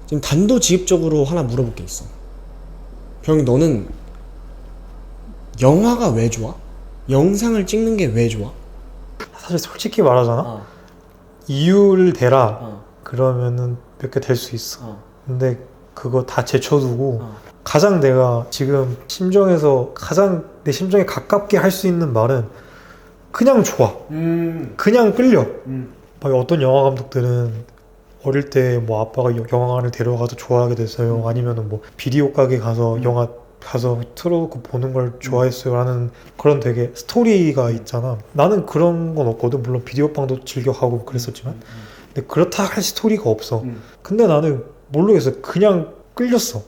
지금 단도직입적으로 하나 물어볼 게 있어. 병, 너는 영화가 왜 좋아? 영상을 찍는 게 왜 좋아? 사실 솔직히 말하잖아. 어. 이유를 대라. 어. 그러면은 몇 개 될 수 있어. 어. 근데 그거 다 제쳐두고 어. 가장 내가 지금 심정에서 가장 내 심정에 가깝게 할 수 있는 말은 그냥 좋아. 그냥 끌려. 막 어떤 영화 감독들은 어릴 때 뭐 아빠가 영화관을 데려가서 좋아하게 됐어요. 아니면은 뭐 비디오 가게 가서 영화 가서 틀어놓고 보는 걸 좋아했어요 라는 그런 되게 스토리가 있잖아. 나는 그런 건 없거든. 물론 비디오방도 즐겨 가고 그랬었지만 근데 그렇다 할 스토리가 없어. 근데 나는 모르겠어. 그냥 끌렸어.